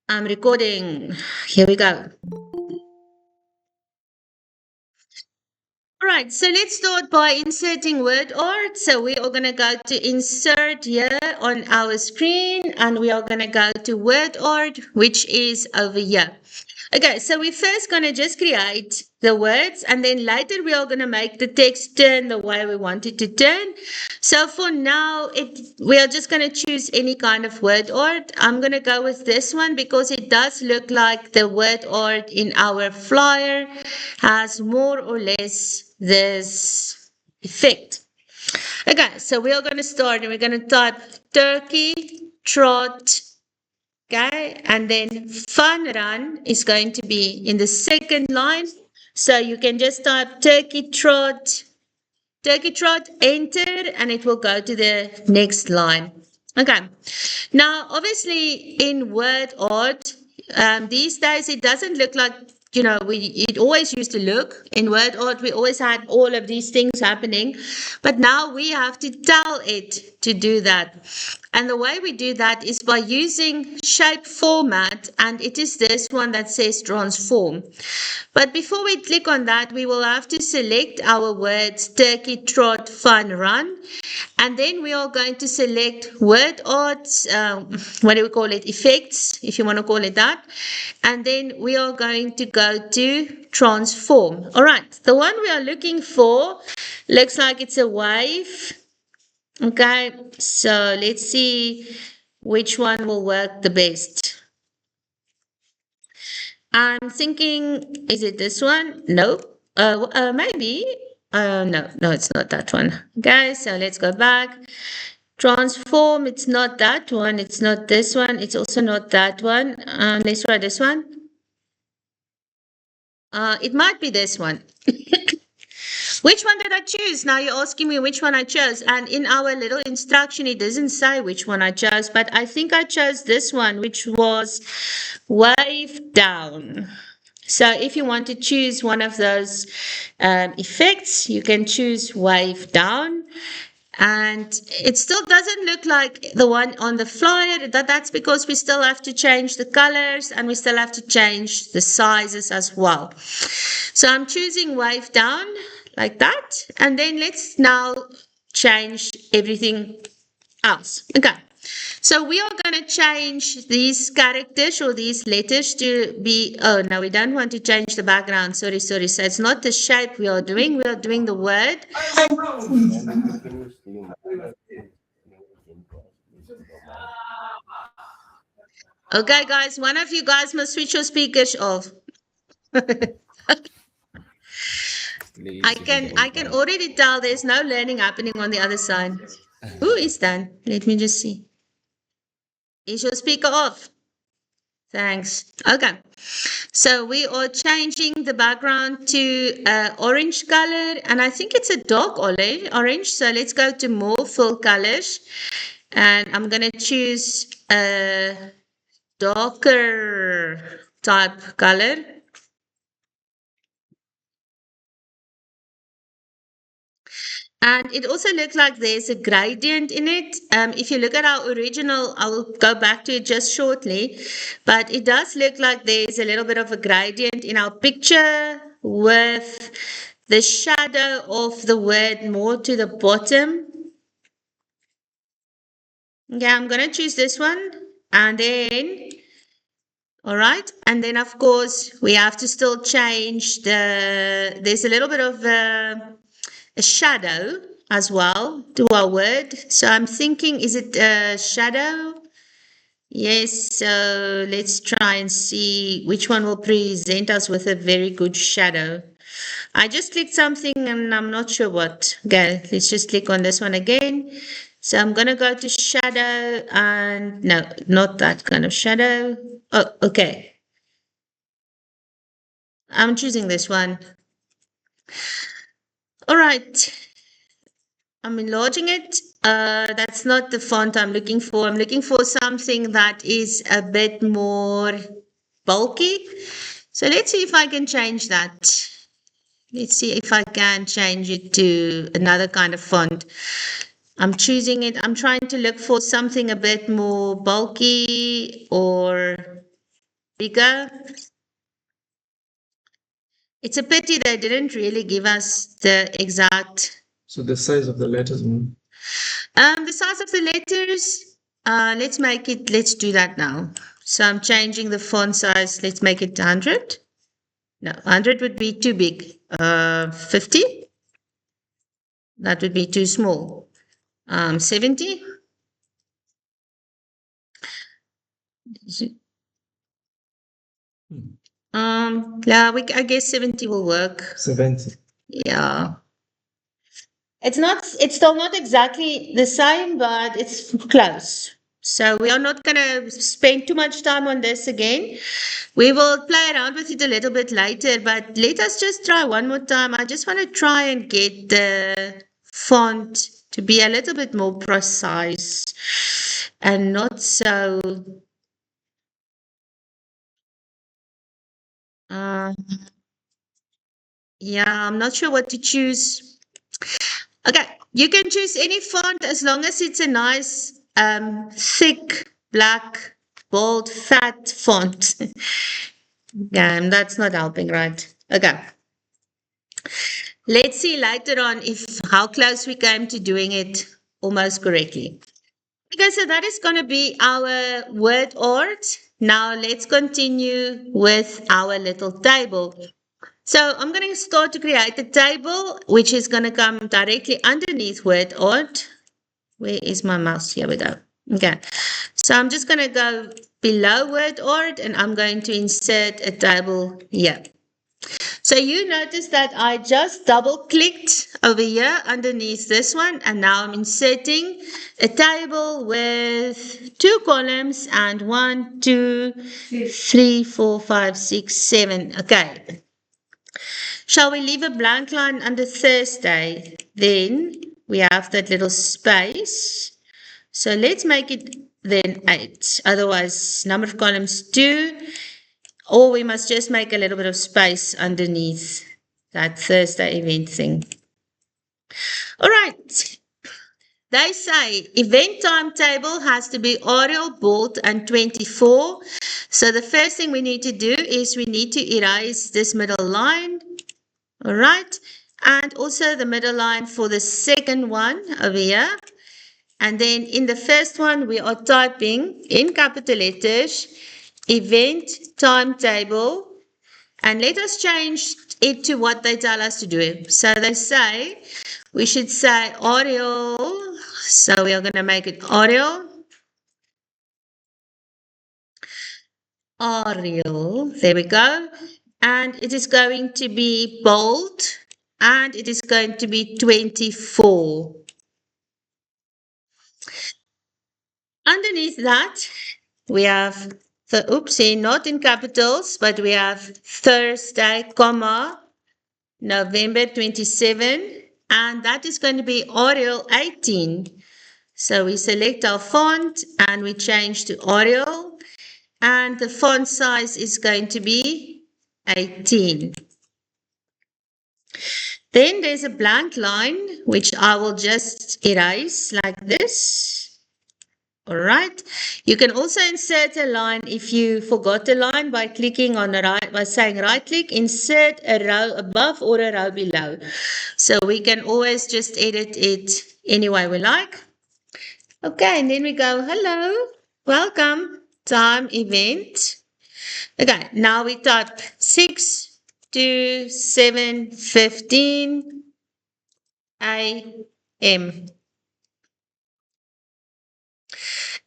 I'm recording. Here we go. All right, so let's start by inserting word art. So we are going to go to insert here on our screen and we are going to go to word art, which is over here. Okay, so we're first going to just create the words and then later we are going to make the text turn the way we want it to turn. So for now, we are just going to choose any kind of word art. I'm going to go with this one because it does look like the word art in our flyer has more or less this effect. Okay, so we are going to start and we're going to type turkey trot. Okay, and then fun run is going to be in the second line. So you can just type turkey trot, enter, and it will go to the next line. Okay, now obviously in word art, these days it doesn't look like it always used to look in word art. We always had all of these things happening, but now we have to tell it to do that. And the way we do that is by using shape format, and it is this one that says transform. But before we click on that, we will have to select our words turkey, trot, fun, run. And then we are going to select word arts, what do we call it? Effects, if you want to call it that. And then we are going to go to transform. All right, the one we are looking for looks like it's a wave. Okay, so let's see which one will work the best. I'm thinking, is it this one? No. Maybe. No, it's not that one. Okay, so let's go back. Transform, it's not that one. It's not this one. It's also not that one. Let's try this one. It might be this one. Which one did I choose? Now you're asking me which one I chose. And in our little instruction, it doesn't say which one I chose, but I think I chose this one, which was wave down. So if you want to choose one of those effects, you can choose wave down. And it still doesn't look like the one on the flyer. That's because we still have to change the colors and we still have to change the sizes as well. So I'm choosing wave down like that. And then let's now change everything else. Okay. So we are going to change these characters or these letters to be, oh, no, we don't want to change the background. Sorry. So it's not the shape we are doing the word. Okay, guys, one of you guys must switch your speakers off. I can already tell there's no learning happening on the other side. Who is that? Let me just see. Is your speaker off? Thanks. Okay. So we are changing the background to orange color, and I think it's a dark orange. So let's go to more full colors, and I'm gonna choose a darker type color. And it also looks like there's a gradient in it. If you look at our original, I will go back to it just shortly, but it does look like there's a little bit of a gradient in our picture with the shadow of the word more to the bottom. Okay, I'm going to choose this one and then, all right. And then of course we have to still change there's a little bit of a shadow as well to our word. So I'm thinking, is it a shadow? Yes, so let's try and see which one will present us with a very good shadow. I just clicked something and I'm not sure what. Okay, let's just click on this one again. So I'm going to go to shadow and no, not that kind of shadow. Oh, okay. I'm choosing this one. All right. I'm enlarging it. That's not the font I'm looking for. I'm looking for something that is a bit more bulky. So let's see if I can change that. Let's see if I can change it to another kind of font. I'm choosing it. I'm trying to look for something a bit more bulky or bigger. It's a pity they didn't really give us the exact. So the size of the letters. The size of the letters, let's do that now. So I'm changing the font size. Let's make it 100. No, 100 would be too big. 50, that would be too small. 70. Yeah, I guess 70 will work. 70. Yeah. It's still not exactly the same, but it's close. So we are not going to spend too much time on this again. We will play around with it a little bit later, but let us just try one more time. I just want to try and get the font to be a little bit more precise and not so. Uh, yeah, I'm not sure what to choose. Okay, you can choose any font as long as it's a nice, thick, black, bold, fat font. Yeah, that's not helping, right? Okay. Let's see later on if how close we came to doing it almost correctly. Okay, so that is going to be our word art. Now let's continue with our little table. So I'm going to start to create a table, which is going to come directly underneath word art. Where is my mouse? Here we go. Okay. So I'm just going to go below word art and I'm going to insert a table here. So you notice that I just double clicked over here underneath this one and now I'm inserting a table with 2 columns and 1, 2, 3, 4, 5, 6, 7. Okay. Shall we leave a blank line under Thursday? Then we have that little space. So let's make it then 8. Otherwise, number of columns 2. Or we must just make a little bit of space underneath that Thursday event thing. All right. They say event timetable has to be Arial, bold, and 24. So the first thing we need to do is we need to erase this middle line. All right. And also the middle line for the second one over here. And then in the first one, we are typing in capital letters, event timetable. And let us change it to what they tell us to do. So they say, we should say Arial. So we are going to make it Arial. Arial. There we go. And it is going to be bold. And it is going to be 24. Underneath that, we have oopsie, not in capitals, but we have Thursday, comma, November 27, and that is going to be Arial 18. So we select our font and we change to Arial, and the font size is going to be 18. Then there's a blank line, which I will just erase like this. All right. You can also insert a line if you forgot a line by clicking on the right, by saying right click, insert a row above or a row below. So we can always just edit it any way we like. Okay, and then we go, hello, welcome, time, event. Okay, now we type 6 to 7:15 a.m.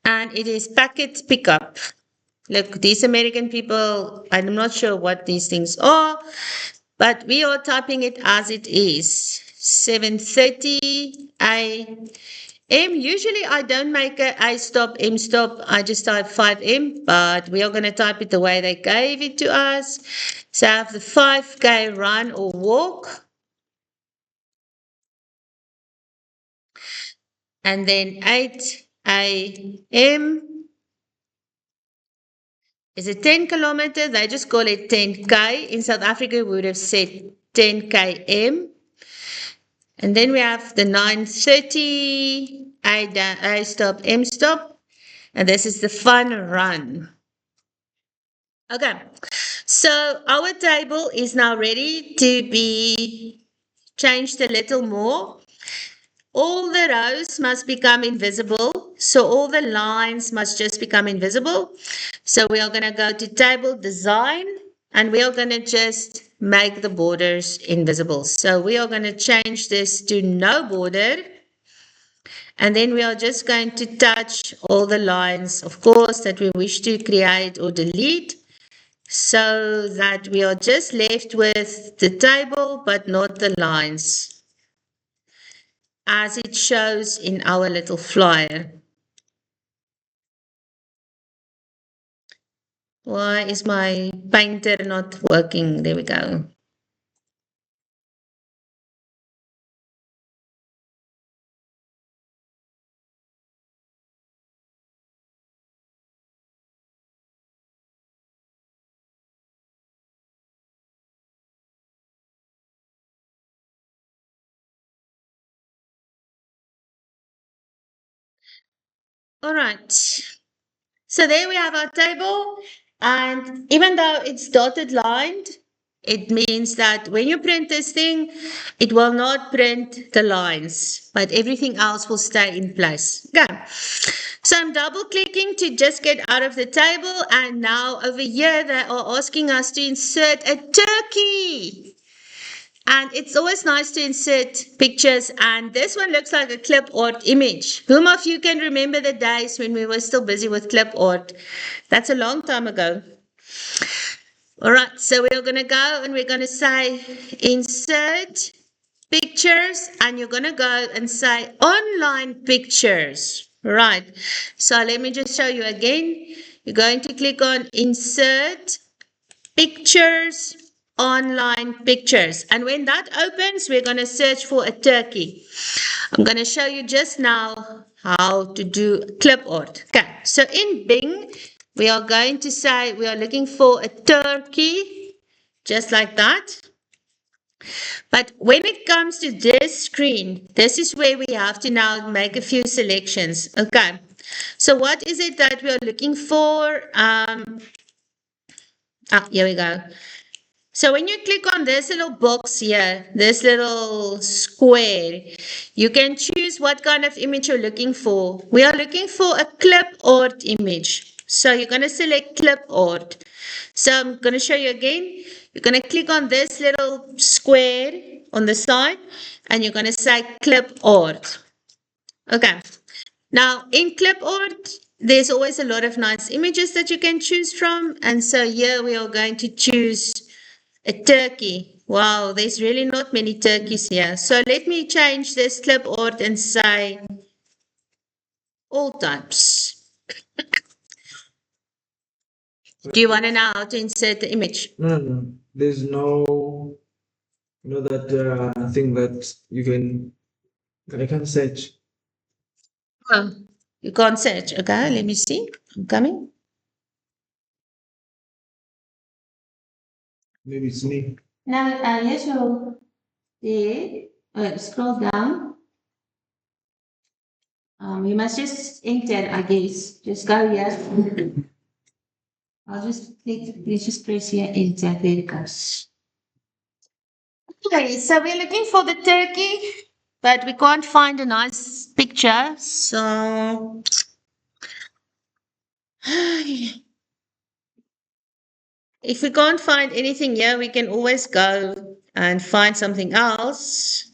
And it is packet pickup. Look, these American people, I'm not sure what these things are, but we are typing it as it is. 7:30 a.m. Usually I don't make a stop, M stop. I just type 5M, but we are going to type it the way they gave it to us. So I have the 5K run or walk. And then 8 a.m. is a 10 kilometer. They just call it 10K. In South Africa, we would have said 10 km. And then we have the 9:30 I stop, M stop. And this is the fun run. Okay, so our table is now ready to be changed a little more. All the rows must become invisible, so all the lines must just become invisible. So we are going to go to table design and we are going to just make the borders invisible. So we are going to change this to no border. And then we are just going to touch all the lines, of course, that we wish to create or delete, so that we are just left with the table but not the lines as it shows in our little flyer. Why is my painter not working? There we go. All right. So there we have our table. And even though it's dotted lined, it means that when you print this thing, it will not print the lines, but everything else will stay in place. Okay. So I'm double clicking to just get out of the table. And now over here, they are asking us to insert a turkey. And it's always nice to insert pictures. And this one looks like a clip art image. Whom of you can remember the days when we were still busy with clip art? That's a long time ago. All right, so we're going to go and we're going to say insert pictures, and you're going to go and say online pictures. Right, so let me just show you again. You're going to click on insert pictures, online pictures. And when that opens, we're going to search for a turkey. I'm going to show you just now how to do clip art. Okay, so in Bing, we are going to say we are looking for a turkey, just like that. But when it comes to this screen, this is where we have to now make a few selections. Okay, so what is it that we are looking for? Here we go. So when you click on this little box here, this little square, you can choose what kind of image you're looking for. We are looking for a clip art image. So you're going to select clip art. So I'm going to show you again. You're going to click on this little square on the side and you're going to say clip art. Okay. Now in clip art, there's always a lot of nice images that you can choose from. And so here we are going to choose a turkey. Wow, there's really not many turkeys here. So let me change this clip art and say all types. Do you want to know how to insert the image? No. There's no, that thing that you can, I can search. Oh, you can't search. Okay, let me see. I'm coming. Maybe it's me. Now, yes, so there. Scroll down. You must just enter, I guess. Just go here. I'll just click. Let's just press here. Enter. There it goes. Okay, so we're looking for the turkey, but we can't find a nice picture. So if we can't find anything here, we can always go and find something else.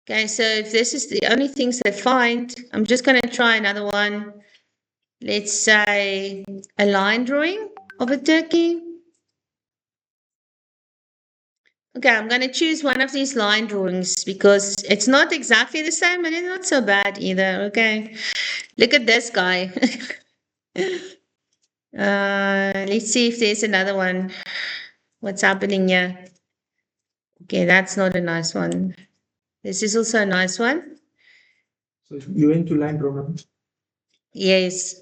Okay, so if this is the only things they find, I'm just going to try another one. Let's say a line drawing of a turkey. Okay, I'm going to choose one of these line drawings because it's not exactly the same, but it's not so bad either. Okay, look at this guy. Let's see if there's another one. What's happening here? Okay, that's not a nice one. This is also a nice one. So you went to line drawing. Yes.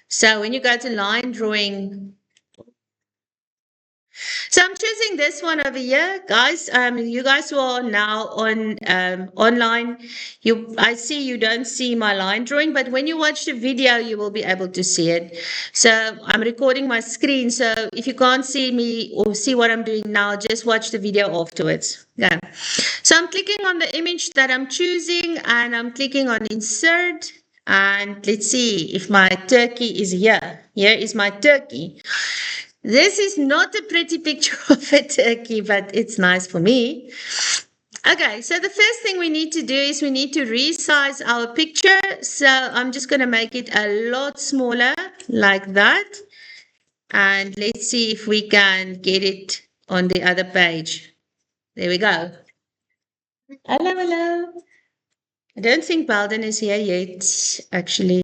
So when you go to line drawing, So I'm choosing this one over here, guys. You guys who are now on online, I see you don't see my line drawing, but when you watch the video, you will be able to see it. So I'm recording my screen. So if you can't see me or see what I'm doing now, just watch the video afterwards. Yeah. So I'm clicking on the image that I'm choosing, and I'm clicking on insert. And let's see if my turkey is here. Here is my turkey. This is not a pretty picture of a turkey, but it's nice for me. Okay, so the first thing we need to do is we need to resize our picture. So I'm just going to make it a lot smaller like that. And let's see if we can get it on the other page. There we go. Hello, hello. I don't think Belden is here yet, actually.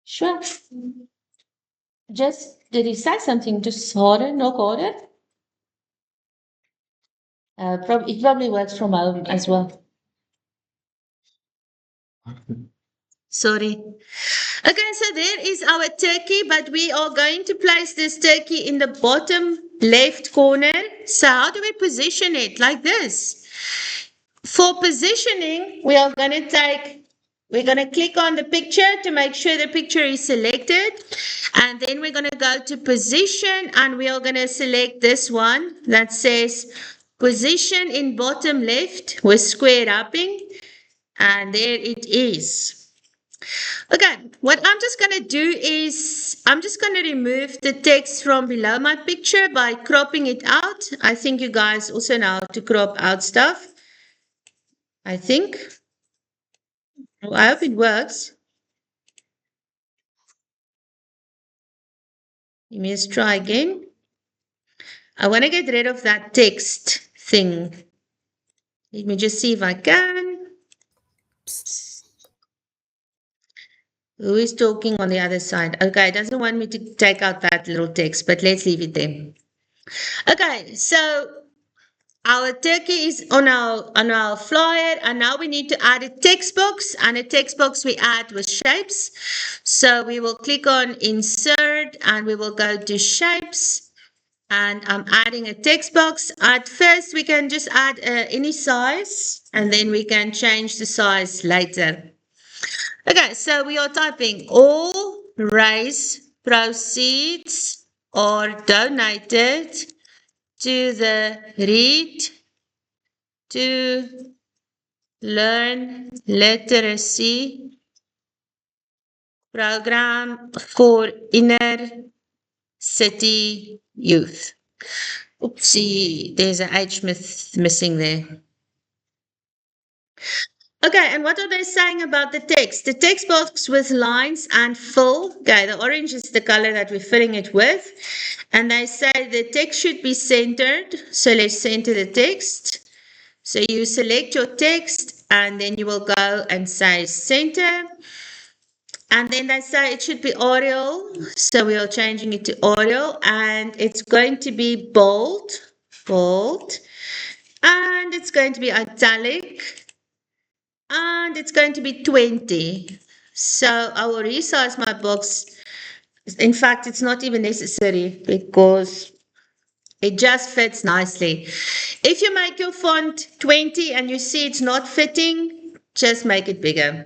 Sure. Did he say something? Just harder, knock harder? It probably works from home as well. Sorry. Okay, so there is our turkey, but we are going to place this turkey in the bottom left corner. So how do we position it? Like this. For positioning, we're going to click on the picture to make sure the picture is selected. And then we're going to go to position, and we are going to select this one that says position in bottom left with square wrapping. And there it is. Okay, what I'm just going to do is I'm just going to remove the text from below my picture by cropping it out. I think you guys also know how to crop out stuff. I think. Well, I hope it works. Let me just try again. I want to get rid of that text thing. Let me just see if I can. Who is talking on the other side? Okay, it doesn't want me to take out that little text, but let's leave it there. Okay, so our turkey is on our flyer, and now we need to add a text box, and a text box we add with shapes. So we will click on insert, and we will go to shapes, and I'm adding a text box. At first, we can just add any size, and then we can change the size later. Okay, so we are typing all raise proceeds are donated to the Read to Learn Literacy program for inner city youth. Oopsie, there's an H missing there. Okay, and what are they saying about the text? The text box with lines and fill. Okay, the orange is the color that we're filling it with. And they say the text should be centered. So let's center the text. So you select your text, and then you will go and say center. And then they say it should be Arial. So we are changing it to Arial. And it's going to be bold. And it's going to be italic. And it's going to be 20. So I will resize my box. In fact, it's not even necessary because it just fits nicely. If you make your font 20 and you see it's not fitting, just make it bigger.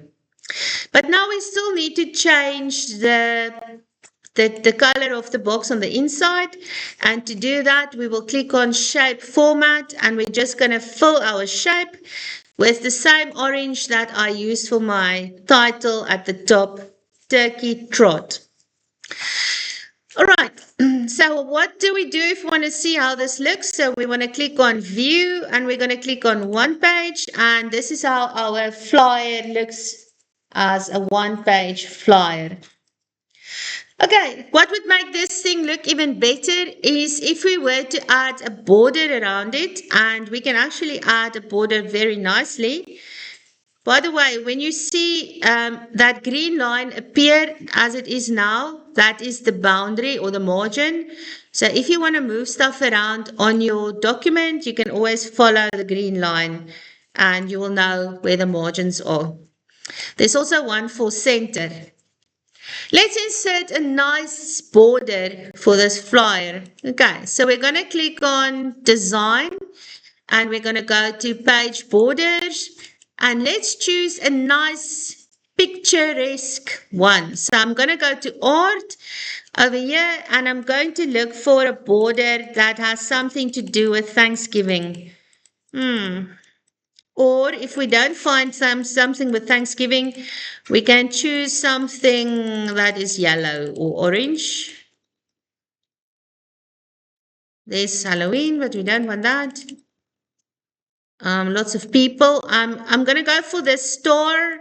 But now we still need to change the color of the box on the inside. And to do that, we will click on shape format, and we're just going to fill our shape with the same orange that I used for my title at the top, Turkey Trot. All right, so what do we do if we want to see how this looks? So we want to click on view, and we're going to click on one page, and this is how our flyer looks as a one-page flyer. Okay, what would make this thing look even better is if we were to add a border around it, and we can actually add a border very nicely. By the way, when you see that green line appear as it is now, that is the boundary or the margin. So if you want to move stuff around on your document, you can always follow the green line, and you will know where the margins are. There's also one for center. Let's insert a nice border for this flyer. Okay, so we're going to click on design and we're going to go to page borders and let's choose a nice picturesque one. So I'm going to go to art over here and I'm going to look for a border that has something to do with Thanksgiving. Or if we don't find something with Thanksgiving, we can choose something that is yellow or orange. There's Halloween, but we don't want that. Lots of people. I'm gonna go for the star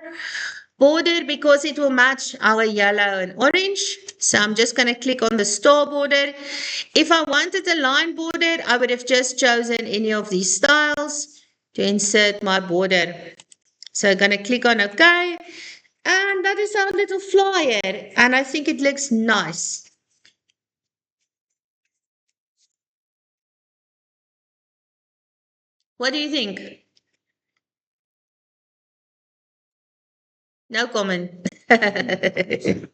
border because it will match our yellow and orange. So I'm just gonna click on the star border. If I wanted a line border, I would have just chosen any of these styles to insert my border. So I'm gonna click on OK. And that is our little flyer. And I think it looks nice. What do you think? No comment. It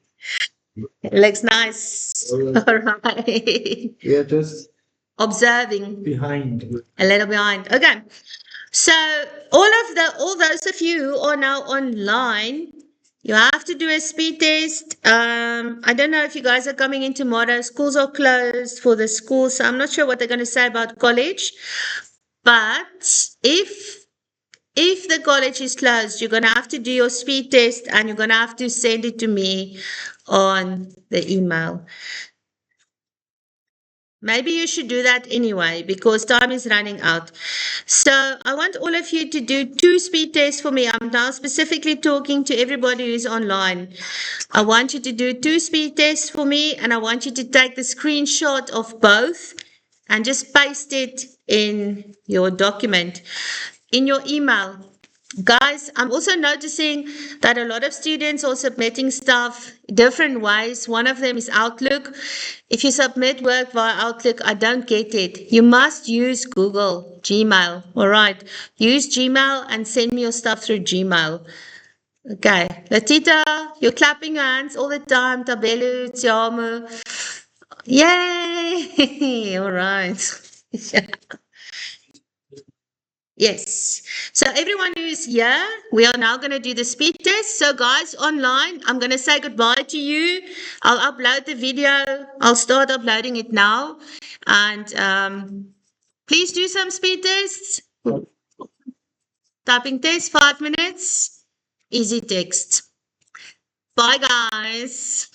looks nice. All right. We are just Observing. behind. A little behind. Okay. So all those of you who are now online, you have to do a speed test. I don't know if you guys are coming in tomorrow. Schools are closed for the school, so I'm not sure what they're going to say about college. But if the college is closed, you're going to have to do your speed test and you're going to have to send it to me on the email. Maybe you should do that anyway because time is running out. So I want all of you to do 2 speed tests for me. I'm now specifically talking to everybody who's online. I want you to do 2 speed tests for me and I want you to take the screenshot of both and just paste it in your document, in your email. Guys, I'm also noticing that a lot of students are submitting stuff different ways. One of them is Outlook. If you submit work via Outlook, I don't get it. You must use Google, Gmail. All right. Use Gmail and send me your stuff through Gmail. Okay. Latita, you're clapping your hands all the time. Tabelu, Tiamu. Yay! All right. Yes. So everyone who's here, we are now going to do the speed test. So guys online, I'm going to say goodbye to you. I'll upload the video. I'll start uploading it now. And please do some speed tests. Typing test, 5 minutes. Easy text. Bye guys.